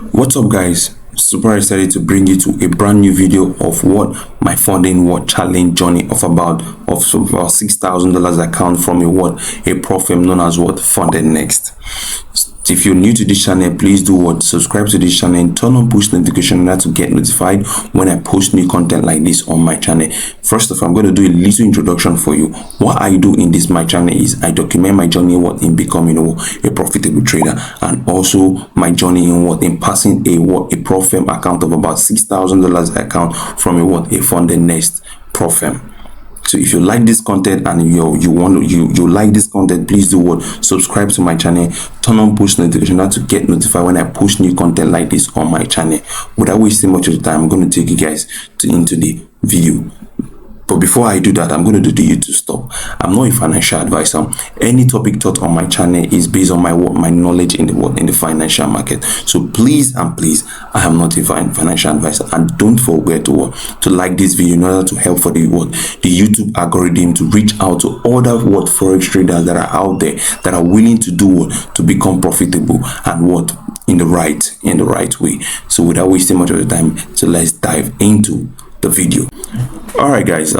What's up, guys? Super excited to bring you to a brand new video of what my funding challenge journey of about $6,000 account from a platform known as Fundednext. If you're new to this channel, please do subscribe to this channel and turn on push notification to get notified when I post new content like this on my channel. First off, I'm going to do a little introduction for you. What I do in my channel is I document my journey in becoming a profitable trader, and also my journey in passing a profit account of about $6,000 account from a Fundednext profit. So if you like this content and you like this content, please do subscribe to my channel, turn on push notification to get notified when I post new content like this on my channel. Without wasting much of the time, I'm going to take you guys into the video. But before I do that, I'm going to do the YouTube stop. I'm not a financial advisor. Any topic taught on my channel is based on my knowledge in the financial market. So please, I am not a financial advisor. And don't forget to like this video in order to help for the YouTube algorithm to reach out to other Forex traders that are out there that are willing to do to become profitable and in the right way. So without wasting much of the time, so let's dive into the video. All right, guys,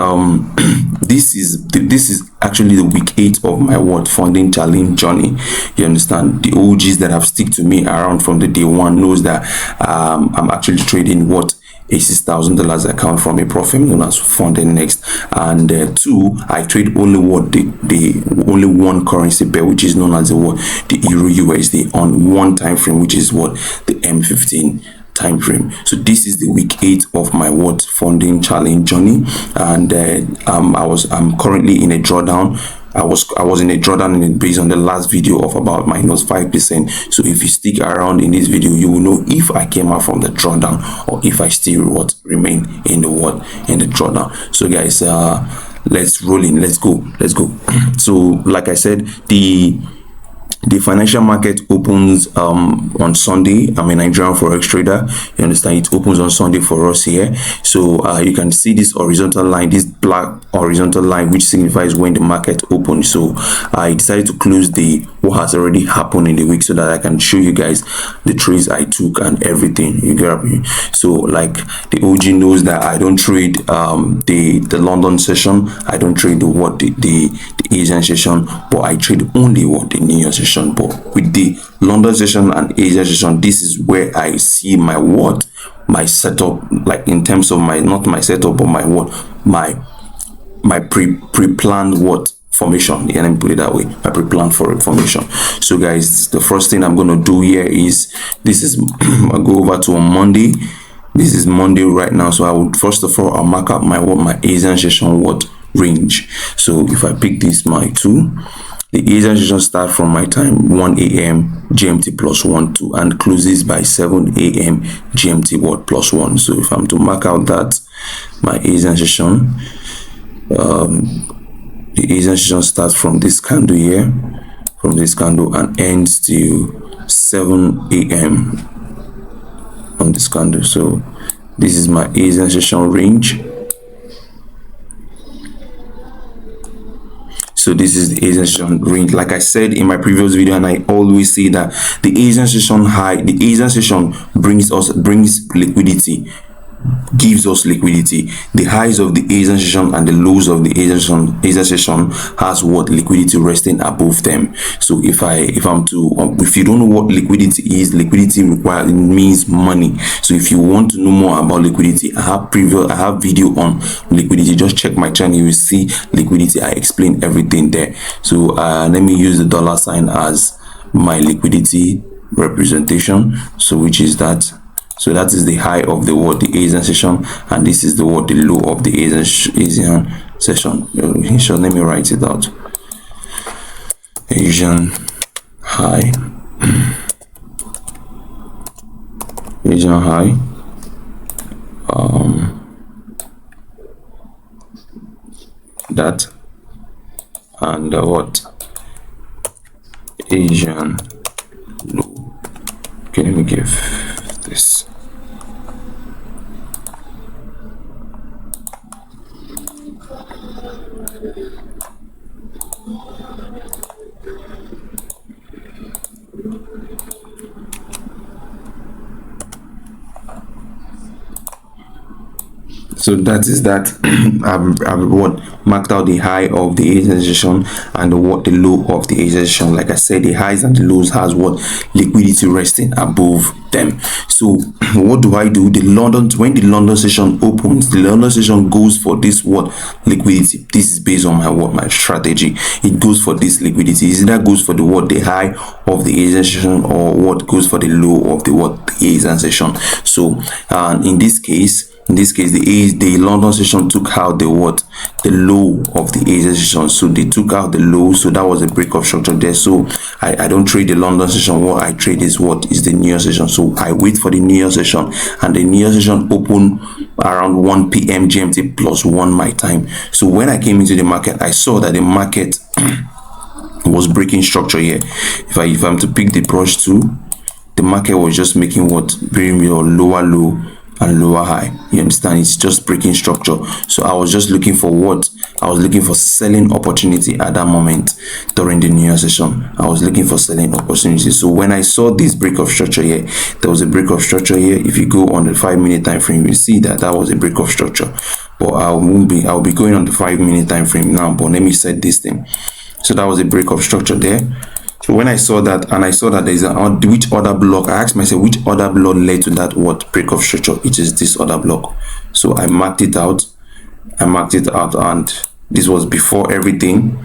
this is actually the week 8 of my funding challenge journey. You understand? The OGs that have stick to me around from the day one knows that I'm actually trading a $6,000 account from a platform known as Fundednext, and 2, I trade only only one currency pair, which is known as the EURUSD on one time frame, which is the M15 time frame. So this is the week 8 of my funding challenge journey, and I'm currently in a drawdown. I was in a drawdown based on the last video of about -5%. So if you stick around in this video, you will know if I came out from the drawdown or if I still remain in the drawdown. So guys, let's roll in. Let's go. So like I said, the financial market opens on Sunday. I'm a Nigerian Forex Trader. You understand? It opens on Sunday for us here. So you can see this horizontal line, this black horizontal line, which signifies when the market opens. So I decided to close what has already happened in the week so that I can show you guys the trades I took and everything. You get me? So like the OG knows that I don't trade the London session. I don't trade the Asian session, but I trade only the New York session. But with the London session and Asia session, this is where I see my setup, like in terms of not my setup, but my pre-planned formation. Yeah, let me put it that way. My pre-planned formation. So guys, the first thing I'm gonna do here is I go over to a Monday. This is Monday right now. So I would first of all I'll mark up my Asian session range. So if I pick this my 2, the Asian session starts from my time 1 a.m. GMT plus 1 2 and closes by 7 a.m. GMT plus 1. So if I'm to mark out that my Asian session, the Asian session starts from this candle here, and ends till 7 a.m. on this candle. So this is my Asian session range. So this is the Asian session range. Like I said in my previous video, and I always say that the Asian session brings liquidity, gives us liquidity. The highs of the Asian session and the lows of the Asian session has liquidity resting above them. So if you don't know what liquidity is, liquidity means money. So if you want to know more about liquidity, I have video on liquidity. Just check my channel, you will see liquidity. I explain everything there. So let me use the dollar sign as my liquidity representation. So which is that. So that is the high of the Asian session, and this is the low of the Asian session. So let me write it out. Asian high, Asian high, that, and Asian low. Okay, let me give this. So that is that. I've what marked out the high of the Asian session and the low of the Asian session. Like I said, the highs and the lows has what liquidity resting above them. So what do? When the London session opens, the London session goes for this what liquidity. This is based on my strategy. It goes for this liquidity. Is either goes for the high of the Asian session, or what goes for the low of the Asian session. So in this case, the London session took out the low of the Asian session. So they took out the low, so that was a break of structure there. So I don't trade the London session. What I trade is the New York session. So I wait for the New York session, and the New York session open around 1 p.m. GMT plus 1 my time. So when I came into the market, I saw that the market was breaking structure here. If I'm to pick the brush tool, the market was just making very lower low and lower high. You understand? It's just breaking structure. So I was just looking for selling opportunity at that moment during the New Year session. I was looking for selling opportunity. So when I saw this break of structure here, there was a break of structure here. If you go on the 5-minute time frame, you see that was a break of structure. But I'll be going on the 5-minute time frame now. But let me set this thing. So that was a break of structure there. So when I saw that, and I saw that there's which other block, I asked myself which other block led to that break of structure. It is this other block. So I marked it out, and this was before everything.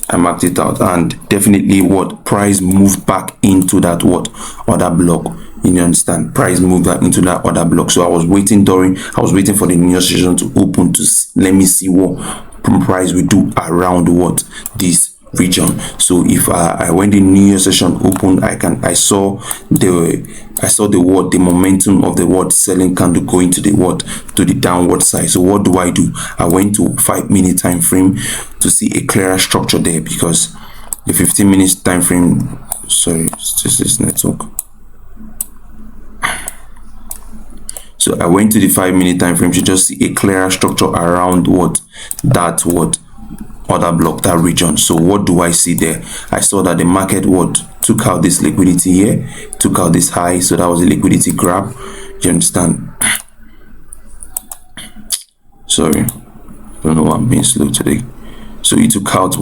I marked it out, and definitely price moved back into that other block. You understand? Price moved back into that other block. So I was waiting for the New York session to open to let me see what price will do around this region. So if when the New Year session opened, I saw the momentum of the selling candle going to the downward side. So what do? I went to 5-minute time frame to see a clearer structure there, because the 15-minute time frame, sorry, it's just this network. So I went to the 5-minute time frame to just see a clearer structure around other block, that region. So what do I see there? I saw that the market took out this liquidity here, took out this high. So that was a liquidity grab. You understand? Sorry, I don't know why I'm being slow today. So it took out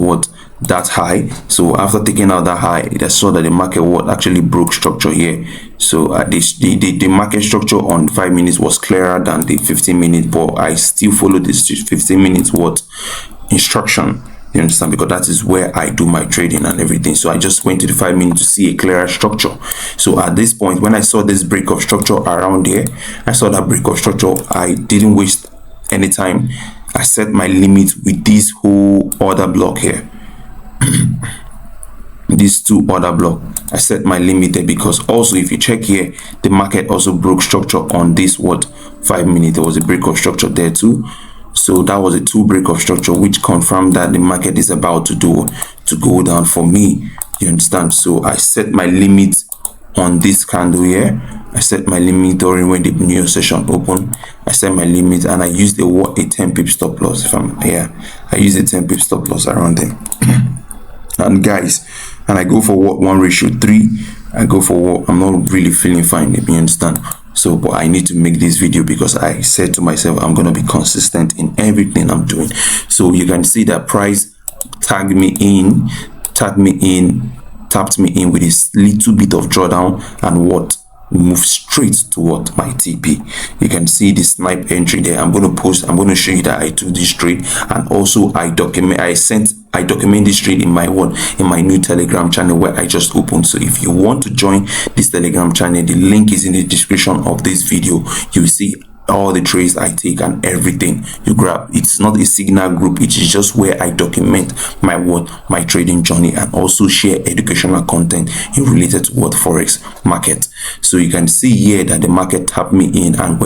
that high. So after taking out that high, I saw that the market actually broke structure here. So the market structure on 5 minutes was clearer than the 15-minute, but I still follow this 15 minutes instruction. You understand? Because that is where I do my trading and everything. So I just went to the 5 minutes to see a clearer structure. So at this point, when I saw this break of structure around here, I saw that break of structure. I didn't waste any time. I set my limit with this whole other block here. These two other block, I set my limit there, because also if you check here, the market also broke structure on this 5 minute. There was a break of structure there too. So that was a 2 break of structure, which confirmed that the market is about to go down for me. You understand? So I set my limit on this candle here. I set my limit during when the New York session opened. I set my limit, and I used a 10 pip stop loss. I used a 10 pip stop loss around them. And guys, and I go for 1:3. I go for I'm not really feeling fine. You understand? So, but I need to make this video because I said to myself, I'm going to be consistent in everything I'm doing. So you can see that price tapped me in with a little bit of drawdown, and move straight to my TP. You can see the snipe entry there. I'm going to show you that I took this trade, and also I document this trade in my new Telegram channel where I just opened. So if you want to join this Telegram channel, the link is in the description of this video. You see all the trades I take and everything you grab. It's not a signal group, it is just where I document my trading journey, and also share educational content in related to forex market. So you can see here that the market tapped me in and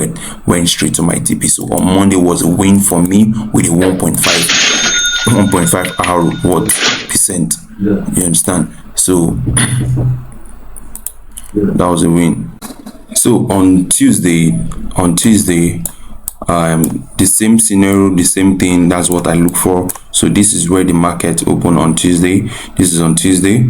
went straight to my TP. So on Monday was a win for me with a 1.5 hour percent. You understand? So that was a win. So on Tuesday, the same scenario, the same thing. That's what I look for. So this is where the market opened on Tuesday. This is on Tuesday.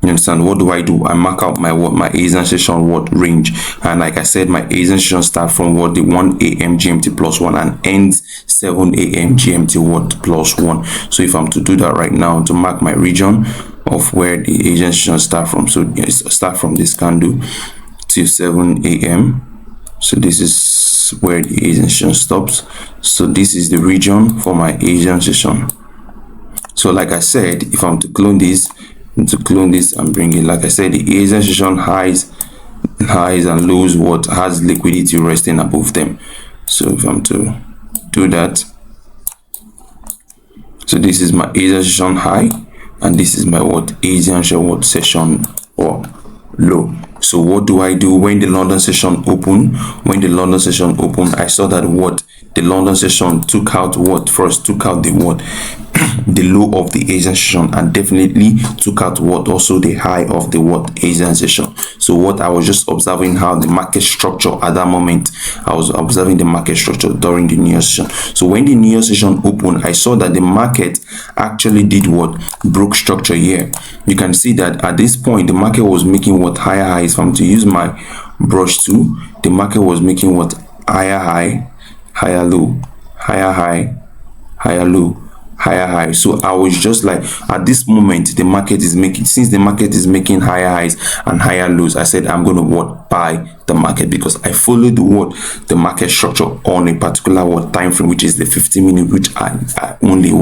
You understand? What do? I mark out my Asian session range, and like I said, my Asian session start from the 1 a.m. GMT plus 1 and ends 7 a.m. GMT plus 1. So if I'm to do that right now to mark my region of where the Asian session start from, so start from this candle till 7 a.m. so this is where the Asian session stops. So this is the region for my Asian session. So like I said, if I'm to clone this and bring it, like I said, the Asian session highs and lows has liquidity resting above them. So if I'm to do that, so this is my Asian session high and this is my Asian session or low. So what do I do when the London session open? When the London session open, I saw that the London session took out the low of the Asian session and definitely took out also the high of the Asian session. So what I was just observing how the market structure at that moment. I was observing the market structure during the New Year session. So when the New Year session opened, I saw that the market actually did broke structure here. You can see that at this point the market was making higher highs. If I'm to use my brush tool, the market was making higher high, higher low, higher high, higher low, higher high. So I was just like, at this moment the market is making higher highs and higher lows, I said I'm going to buy the market, because I followed the market structure on a particular time frame, which is the 50-minute, which I only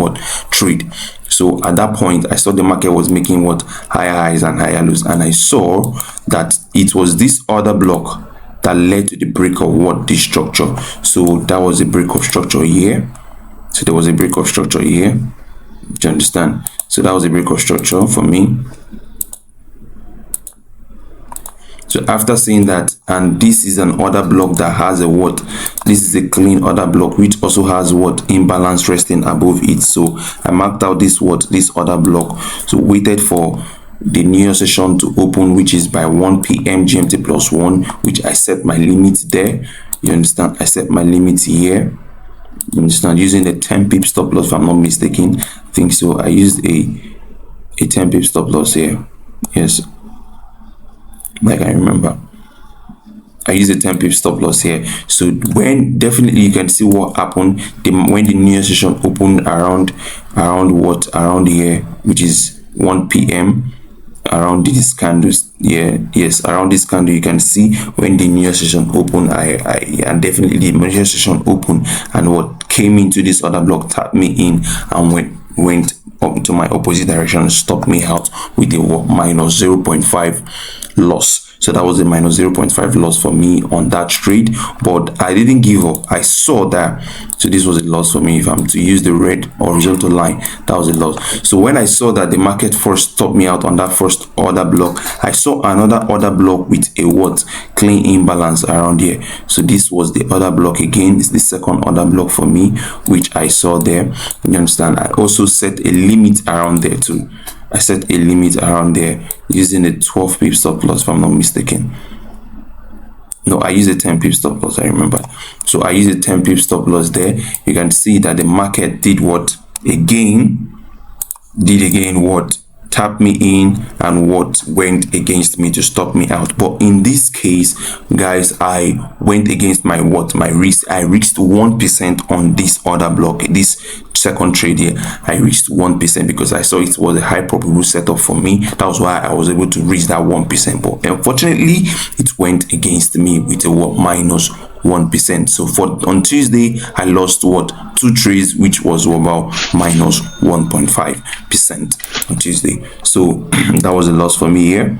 trade. So at that point I saw the market was making higher highs and higher lows, and I saw that it was this other block that led to the break of this structure. So that was a break of structure here. So there was a break of structure here. Do you understand? So that was a break of structure for me. So after seeing that, and this is an order block that has this is a clean order block which also has imbalance resting above it. So I marked out this order block. So waited for the New Year session to open, which is by 1 p.m. GMT plus 1, which I set my limit there. You understand? I set my limit here. You understand? Using the 10 pip stop loss, if I'm not mistaken. I think so. I used a 10 pip stop loss here. Yes, like I remember, I used a 10 pip stop loss here. So when definitely you can see what happened when the New Year session opened around here, which is 1 p.m. around these candles. Yes, around this candle you can see when the New Year session opened. And definitely the New Year session opened, and came into this other block, tapped me in and went up to my opposite direction, stopped me out with a minus 0.5 loss. So that was a minus 0.5 loss for me on that trade, but I didn't give up. I saw that. So this was a loss for me. If I'm to use the red horizontal line, that was a loss. So when I saw that the market first stopped me out on that first order block, I saw another order block with a clean imbalance around here. So this was the other block again. It's the second order block for me, which I saw there. You understand? I also set a limit around there too. I set a limit around there using a 12 pip stop loss, if I'm not mistaken. No, I used a 10 pip stop loss, I remember. So I used a 10 pip stop loss there. You can see that the market did tapped me in and went against me to stop me out. But in this case, guys, I went against my risk. I reached 1% on this order block, this second trade here. I reached 1% because I saw it was a high probable setup for me. That was why I was able to reach that 1%. But unfortunately, it went against me with a minus 1%. So on Tuesday I lost 2 trades, which was about minus 1.5% on Tuesday. So that was a loss for me here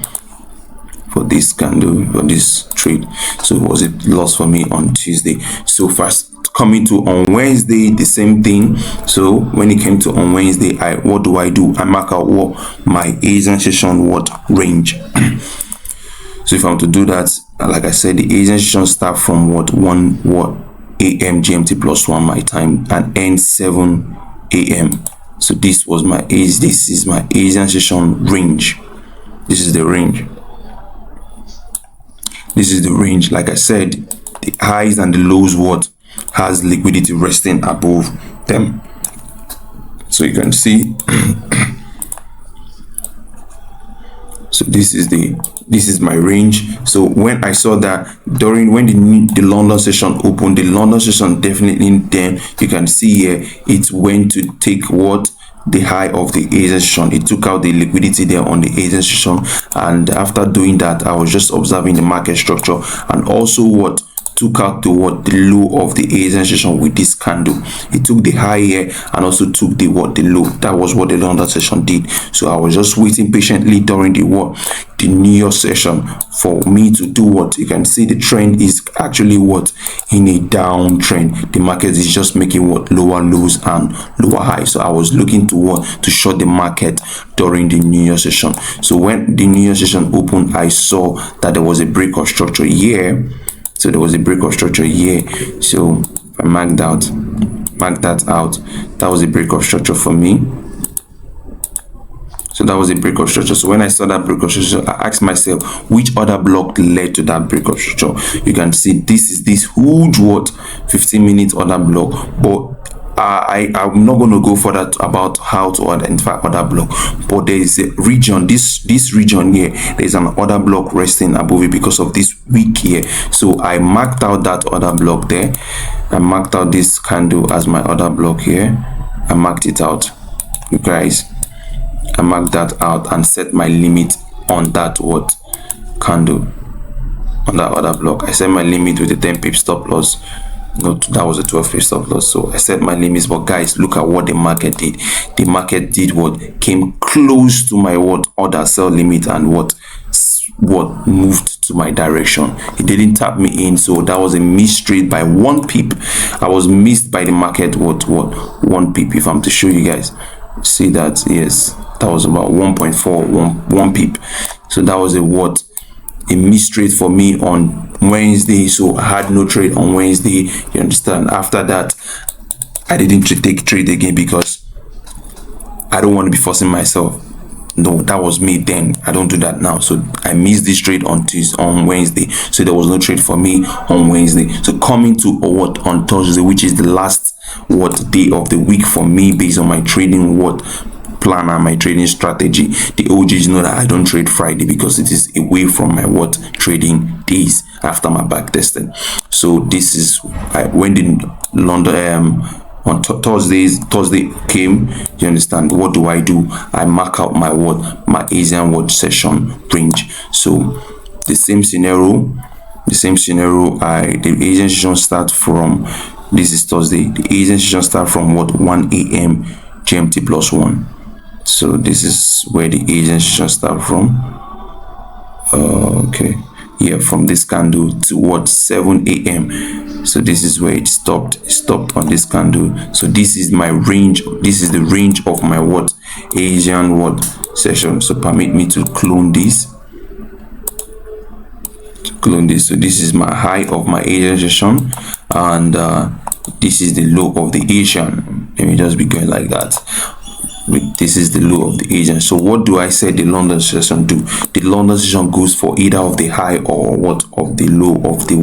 for this candle, for this trade. So it was a loss for me on Tuesday. So first coming to on Wednesday, the same thing. So when it came to on Wednesday, what do? I mark out my Asian session range. So if I'm to do that, like I said, the Asian session start from 1 a.m. GMT plus 1 my time and end 7 a.m. So this was my this is my Asian session range. This is the range. This is the range. Like I said, the highs and the lows has liquidity resting above them. So you can see So this is my range. So when I saw that when the London session opened, the London session definitely, then you can see here it went to take what the high of the Asian session. It took out the liquidity there on the Asian session, and after doing that, I was just observing the market structure, and also what took out the low of the Asian session with this candle. It took the high here and also took the low. That was what the London session did. So I was just waiting patiently during the New York session for me to do what you can see. The trend is actually in a downtrend. The market is just making lower lows and lower highs. So I was looking to short the market during the New York session. So when the New York session opened, I saw that there was a break of structure here. So there was a break of structure here. So I mark that out. That was a break of structure for me. So that was a break of structure. So when I saw that break of structure, I asked myself, which other block led to that break of structure? You can see this is this huge 15-minute order block, but I'm not going to go further about how to identify other block, but there is a region, this region here, there's an order block resting above it because of this wick here. So I marked out that other block there. I marked out this candle as my other block here. I marked it out, you guys. I marked that out and set my limit on that candle, on that other block. I set my limit with a 10 pip stop loss. No, that was a 12 pip stop loss. So I set my limits, but guys, look at what the market did. The market did came close to my order sell limit and what moved to my direction. It didn't tap me in, so that was a missed trade by 1 pip. I was missed by the market 1 pip. If I'm to show you guys, see that, yes, that was about 1 pip. So that was a missed trade for me on Wednesday. So I had no trade on Wednesday, you understand. After that, I didn't take trade again because I don't want to be forcing myself. No, that was me then. I don't do that now. So I missed this trade on Wednesday. So there was no trade for me on Wednesday. So coming to on Thursday, which is the last day of the week for me based on my trading plan and my trading strategy. The OGs know that I don't trade Friday because it is away from my trading days after my back testing. So this is when the London on Thursday came, you understand. What do? I mark out my my Asian session range. So the same scenario, the Asian session start from, this is Thursday, the Asian session start from 1 a.m. GMT plus 1. So this is where the Asian session start from. Okay, yeah, from this candle to 7 a.m. So this is where it stopped on this candle. So this is my range. This is the range of my Asian session. So permit me to clone this. So this is my high of my Asian session, and this is the low of the Asian. Let me just be going like that. This is the low of the Asian. So what do I say the London session do? The London session goes for either of the high or of the low of the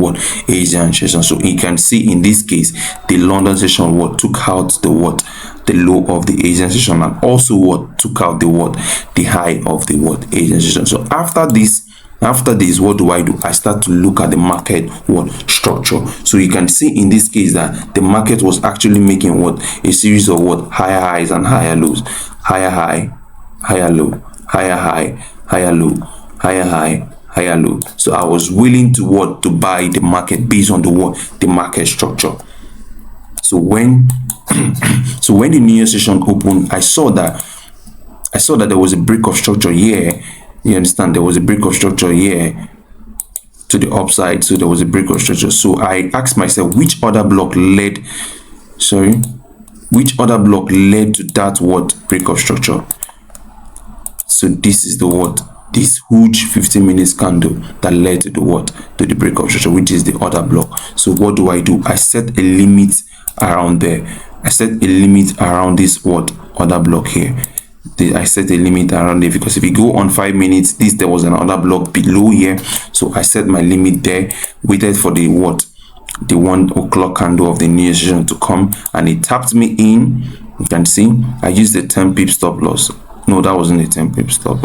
Asian session. So you can see in this case the London session took out the low of the Asian session, and also took out the high of the Asian session. So after this, what do? I start to look at the market structure. So you can see in this case that the market was actually making a series of higher highs and higher lows, higher high, higher low, higher high, higher low, higher high, higher low. So I was willing to buy the market based on the market structure. So when the New Year session opened, I saw that there was a break of structure here. You understand, there was a break of structure here to the upside. So there was a break of structure. So I asked myself, which other block led to that break of structure? So this is this huge 15 minutes candle that led to the break of structure, which is the other block. So what do? I set a limit around there. I set a limit around this other block here. I set a limit around it because if you go on 5 minutes, there was another block below here. So I set my limit there, waited for the 1 o'clock candle of the New Year session to come, and it tapped me in. You can see I used the 10 pip stop loss. No, that wasn't a 10 pip stop.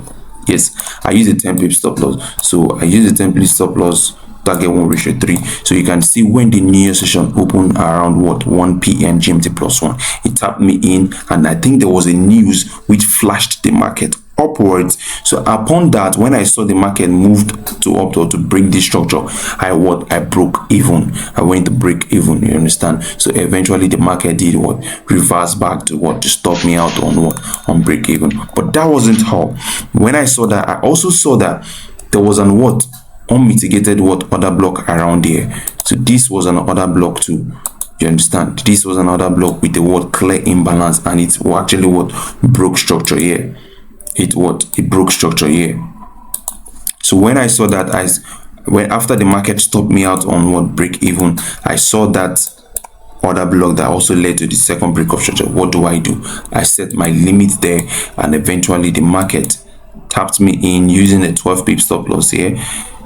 Yes, I use a 10 pip stop loss. So I use a 10 pip stop loss, target 1:3. So you can see when the New Year session opened around what 1 p.m. GMT +1, it tapped me in, and I think there was a news which flashed the market upwards. So upon that, when I saw the market moved to up to break this structure, I broke even. I went to break even, you understand? So eventually the market did what? Reverse back to what? To stop me out on what? On break even. But that wasn't all. When I saw that, I also saw that there was an what? Unmitigated what? Other block around here. So this was an other block too. You understand? This was another block with the word clear imbalance, and it actually what? Broke structure here. It broke structure here. So when I saw that, after the market stopped me out on what? Break even, I saw that other block that also led to the second break of structure. What do? I set my limit there, and eventually the market tapped me in using a 12 pip stop loss here.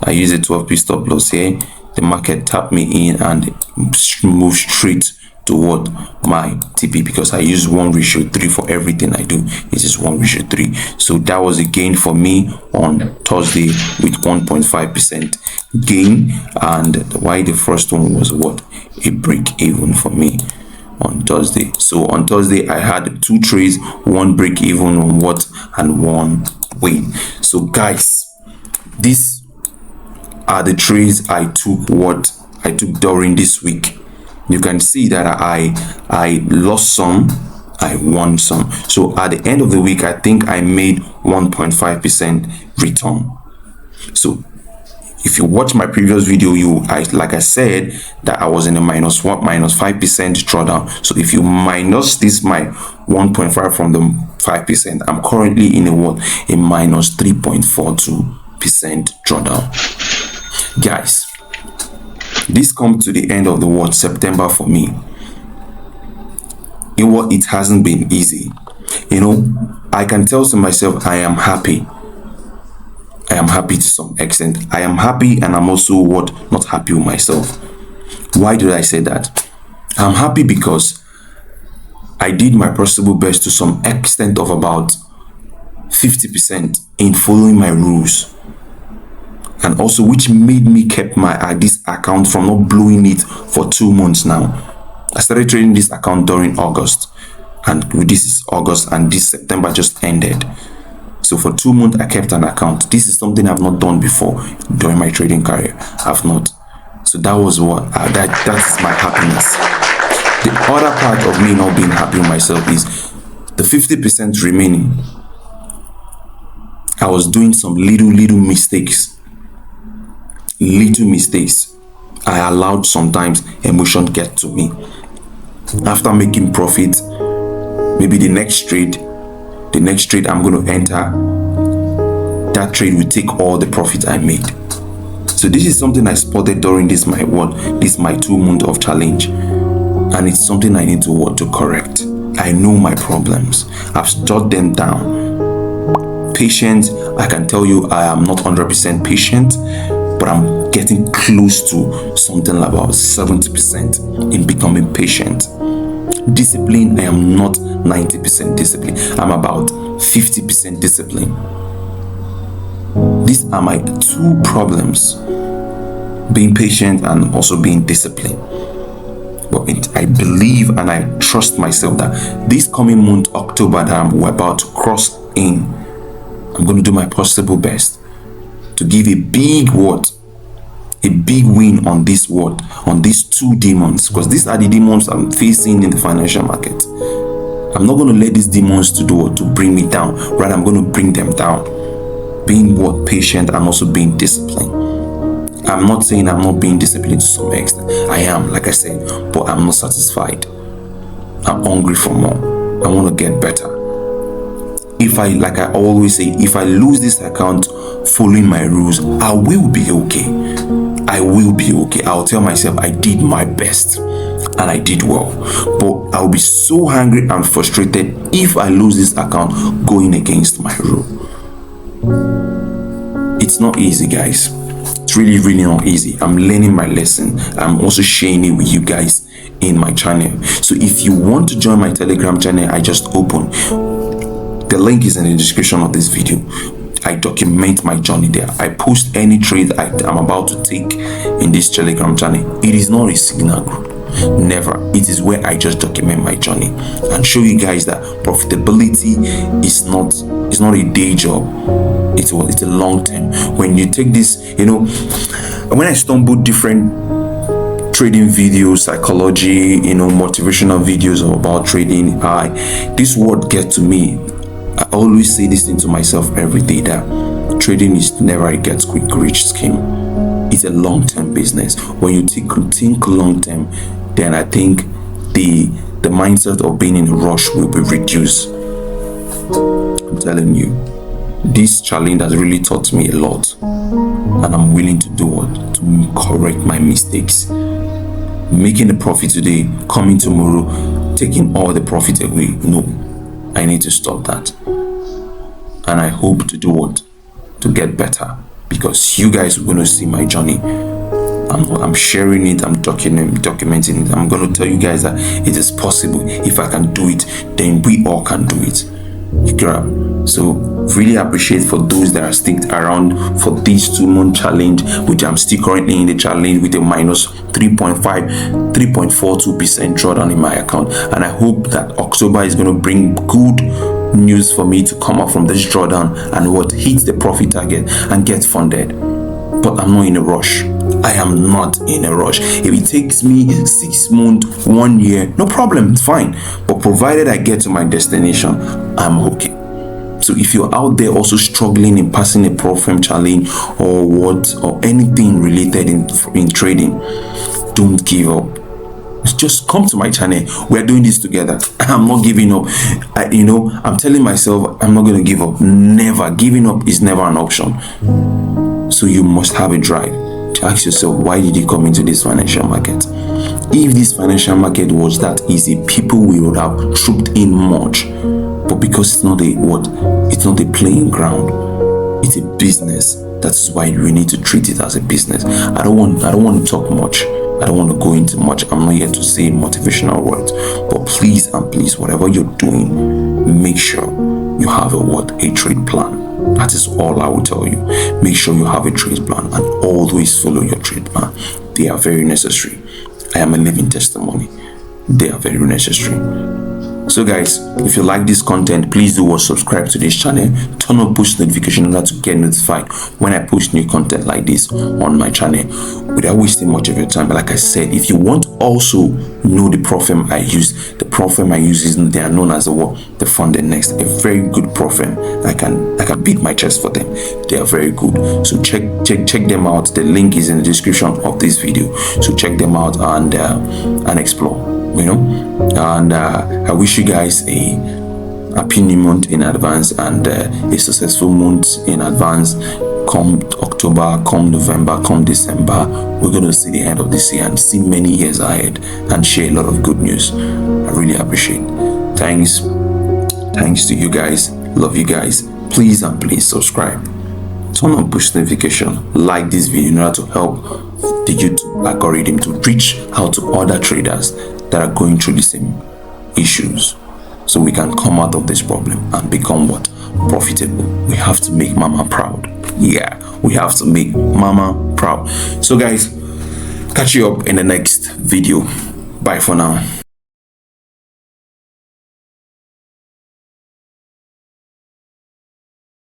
I use a 12 pip stop loss here. The market tapped me in and moved straight to what? My TP, because I use 1:3 for everything I do. It is 1:3. So that was a gain for me on Thursday with 1.5% gain. And why the first one was what? A break even for me on Thursday. So on Thursday I had 2 trades, 1 break even on what, and 1 win. So guys, these are the trades I took during this week. You can see that I lost some, I won some. So at the end of the week, I think I made 1.5% return. So if you watch my previous video, like I said, that I was in a -5% drawdown. So if you minus this my 1.5 from the 5%, I'm currently in a -3.42% drawdown. Guys, this comes to the end of the September for me. It hasn't been easy. I can tell to myself I am happy. I am happy to some extent. I am happy, and I'm also not happy with myself. Why did I say that? I'm happy because I did my possible best to some extent of about 50% in following my rules. And also which made me keep this account from not blowing it for 2 months now. I started trading this account during August, and this is August, and this September just ended. So for 2 months I kept an account. This is something I've not done before during my trading career. I've not. So that was that's my happiness. The other part of me not being happy with myself is the 50% remaining. I was doing some little mistakes. I allowed sometimes emotion get to me. After making profit, maybe the next trade I'm going to enter, that trade will take all the profit I made. So this is something I spotted during this my 2 months of challenge, and it's something I need to correct. I know my problems. I've jotted them down. Patience, I can tell you I am not 100% patient, but I'm getting close to something about 70% in becoming patient. Discipline, I am not 90% discipline. I'm about 50% discipline. These are my 2 problems: being patient and also being disciplined. But I believe and I trust myself that this coming month, October, that we're about to cross in, I'm going to do my possible best to give a big win on this on these 2 demons, because these are the demons I'm facing in the financial market. I'm not going to let these demons to bring me down. Rather, I'm going to bring them down. Being patient and also being disciplined. I'm not saying I'm not being disciplined to some extent. I am, like I said, but I'm not satisfied. I'm hungry for more. I want to get better. Like I always say, if I lose this account following my rules, I will be okay. I will be okay. I'll tell myself I did my best and I did well. But I'll be so angry and frustrated if I lose this account going against my rule. It's not easy, guys. It's really not easy. I'm learning my lesson. I'm also sharing it with you guys in my channel. So if you want to join my Telegram channel, I just opened. The link is in the description of this video. I document my journey there. I post any trade I'm about to take in this Telegram channel. It is not a signal group. Never. It is where I just document my journey and show you guys that profitability is not a day job. It's a long term. When you take this, when I stumble different trading videos, psychology, motivational videos about trading, this word gets to me. I always say this thing to myself every day, that trading is never a get quick rich scheme. It's a long-term business. When you think long-term, then I think the mindset of being in a rush will be reduced. I'm telling you, this challenge has really taught me a lot, and I'm willing to do what? To correct my mistakes. Making a profit today, coming tomorrow, taking all the profit away. No, I need to stop that. And I hope to do what? To get better, because you guys are going to see my journey. I'm sharing it, I'm documenting it. I'm going to tell you guys that it is possible. If I can do it, then we all can do it. You grab. So really appreciate for those that are stick around for this 2-month challenge, which I'm still currently in the challenge with a minus 3.42% drawdown in my account. And I hope that October is going to bring good news for me to come out from this drawdown and hit the profit target and get funded. But I'm not in a rush. I am not in a rush. If it takes me 6 months, 1 year, no problem, it's fine. But provided I get to my destination, I'm okay. So if you're out there also struggling in passing a Profem challenge or anything related in trading, don't give up. Just come to my channel. We're doing this together. I'm not giving up. I'm telling myself I'm not going to give up. Never. Giving up is never an option. So you must have a drive to ask yourself, why did you come into this financial market? If this financial market was that easy, people would have trooped in much. But because it's not a playing ground, it's a business. That's why we need to treat it as a business. I don't want to talk much. I don't want to go into much. I'm not here to say motivational words. But please and please, whatever you're doing, make sure you have a trade plan. That is all I will tell you. Make sure you have a trade plan and always follow your trade plan. They are very necessary. I am a living testimony. They are very necessary. So guys, if you like this content, please do subscribe to this channel. Turn on push notification in order to get notified when I post new content like this on my channel without wasting much of your time. But like I said, if you want to also know the Profem I use, the Profem I use they are known as the Fundednext, a very good Profem. I can beat my chest for them. They are very good. So check them out. The link is in the description of this video. So check them out and explore. And I wish you guys a happy new month in advance and a successful month in advance. Come October, come November, come December, we're going to see the end of this year and see many years ahead and share a lot of good news. I really appreciate it. Thanks to you guys. Love you guys. Please and please subscribe. Turn on push notification. Like this video in order to help the YouTube algorithm to reach out to other traders that are going through the same issues, so we can come out of this problem and become profitable. We have to make mama proud. Yeah, we have to make mama proud. So guys, catch you up in the next video. Bye for now.